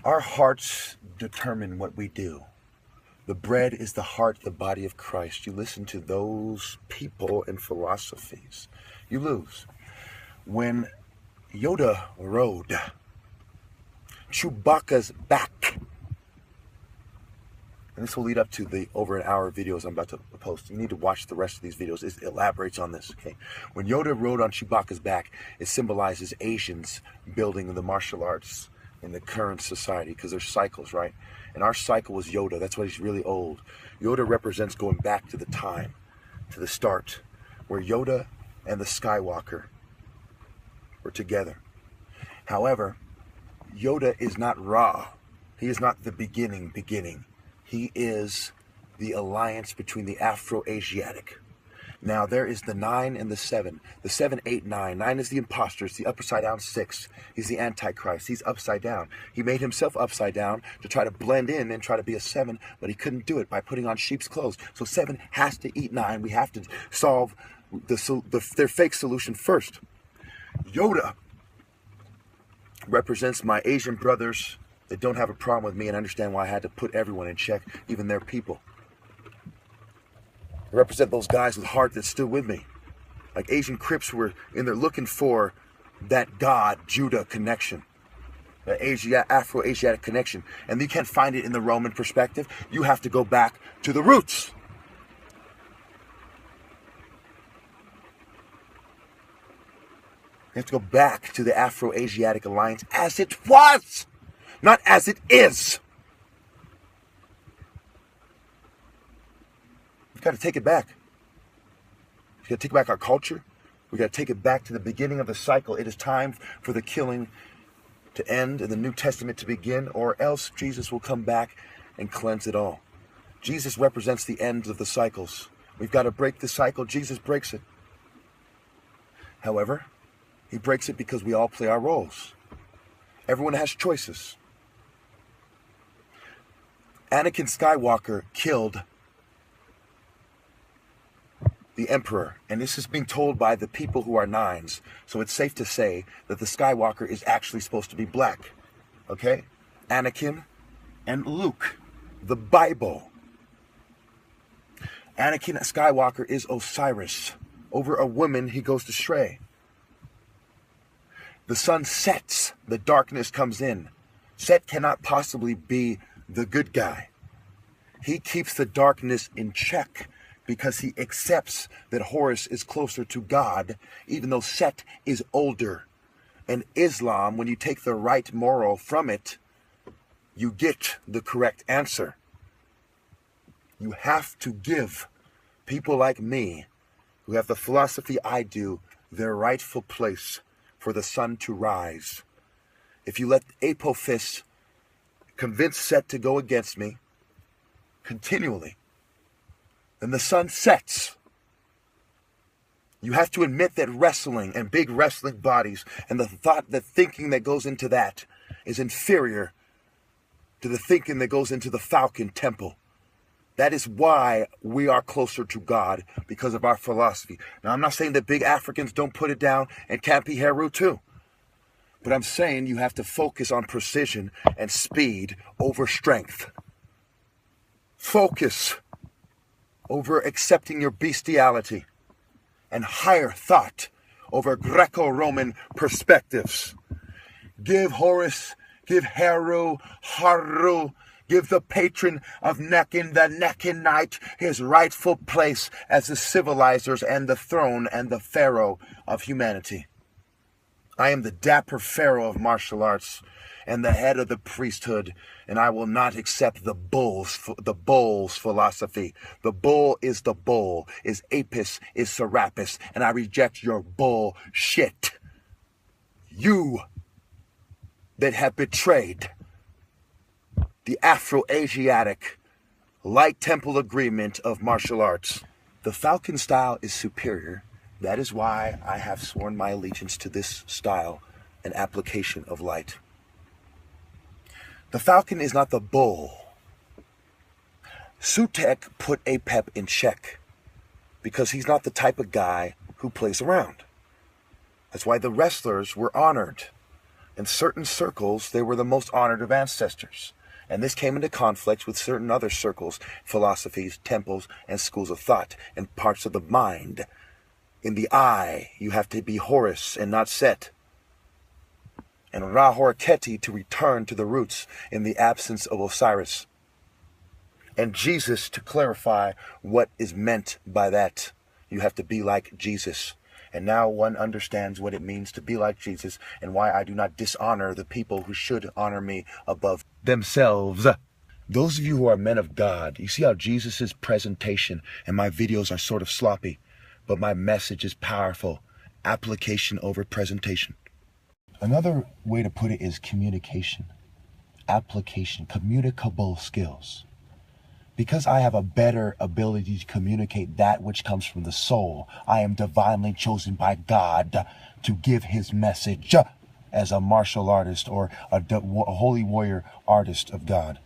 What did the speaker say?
Our hearts determine what we do. The bread is the heart, the body of Christ. You listen to those people and philosophies, you lose. When Yoda rode Chewbacca's back, and this will lead up to the over an hour videos I'm about to post. You need to watch the rest of these videos. It elaborates on this, okay? When Yoda rode on Chewbacca's back, it symbolizes Asians building the martial arts in the current society, because there's cycles, right? And our cycle was Yoda. That's why he's really old. Yoda represents going back to the time, to the start, where Yoda and the Skywalker were together. However, Yoda is not Ra. He is not the beginning. He is the alliance between the Afro-Asiatic. Now, there is the 9 and the 7. The 7, 8, 9. 9 is the imposter. It's the upside down 6. He's the Antichrist. He's upside down. He made himself upside down to try to blend in and try to be a 7, but he couldn't do it by putting on sheep's clothes. So 7 has to eat 9. We have to solve their fake solution first. Yoda represents my Asian brothers that don't have a problem with me and understand why I had to put everyone in check, even their people. I represent those guys with heart that stood with me. Like Asian Crips were in there looking for that God-Judah connection. That Afro-Asiatic connection. And you can't find it in the Roman perspective. You have to go back to the roots. You have to go back to the Afro-Asiatic alliance as it was, not as it is. We've got to take it back. We've got to take back our culture. We've got to take it back to the beginning of the cycle. It is time for the killing to end and the New Testament to begin, or else Jesus will come back and cleanse it all. Jesus represents the end of the cycles. We've got to break the cycle. Jesus breaks it. However, he breaks it because we all play our roles. Everyone has choices. Anakin Skywalker killed the Emperor, and this is being told by the people who are 9s, so it's safe to say that the Skywalker is actually supposed to be black. Okay? Anakin and Luke. The Bible. Anakin Skywalker is Osiris. Over a woman, he goes astray. The sun sets, the darkness comes in. Seth cannot possibly be the good guy. He keeps the darkness in check because he accepts that Horus is closer to God, even though Seth is older. And Islam, when you take the right moral from it, you get the correct answer. You have to give people like me, who have the philosophy I do, their rightful place for the sun to rise. If you let Apophis convince Seth to go against me continually, then the sun sets. You have to admit that wrestling and big wrestling bodies and the thinking that goes into that is inferior to the thinking that goes into the Falcon Temple. That is why we are closer to God, because of our philosophy. Now, I'm not saying that big Africans don't put it down and can't be Heru too. But I'm saying you have to focus on precision and speed over strength. Focus over accepting your bestiality, and higher thought over Greco-Roman perspectives. Give Horus, give Heru, Haru, give the patron of Nechin, the Nechinite, his rightful place as the civilizers and the throne and the pharaoh of humanity. I am the dapper pharaoh of martial arts and the head of the priesthood, and I will not accept the bull's philosophy. The bull is the bull, is Apis, is Serapis, and I reject your bullshit. You that have betrayed the Afro-Asiatic Light Temple Agreement of martial arts. The Falcon style is superior. That is why I have sworn my allegiance to this style and application of light. The Falcon is not the bull. Sutek put Apep in check because he's not the type of guy who plays around. That's why the wrestlers were honored. In certain circles, they were the most honored of ancestors. And this came into conflict with certain other circles, philosophies, temples, and schools of thought, and parts of the mind. In the eye, you have to be Horus and not Seth. And Ra Horiketi to return to the roots in the absence of Osiris. And Jesus to clarify what is meant by that. You have to be like Jesus. And now one understands what it means to be like Jesus and why I do not dishonor the people who should honor me above themselves. Those of you who are men of God, you see how Jesus' presentation and my videos are sort of sloppy, but my message is powerful. Application over presentation. Another way to put it is communication. Application, communicable skills. Because I have a better ability to communicate that which comes from the soul, I am divinely chosen by God to give his message as a martial artist or a holy warrior artist of God.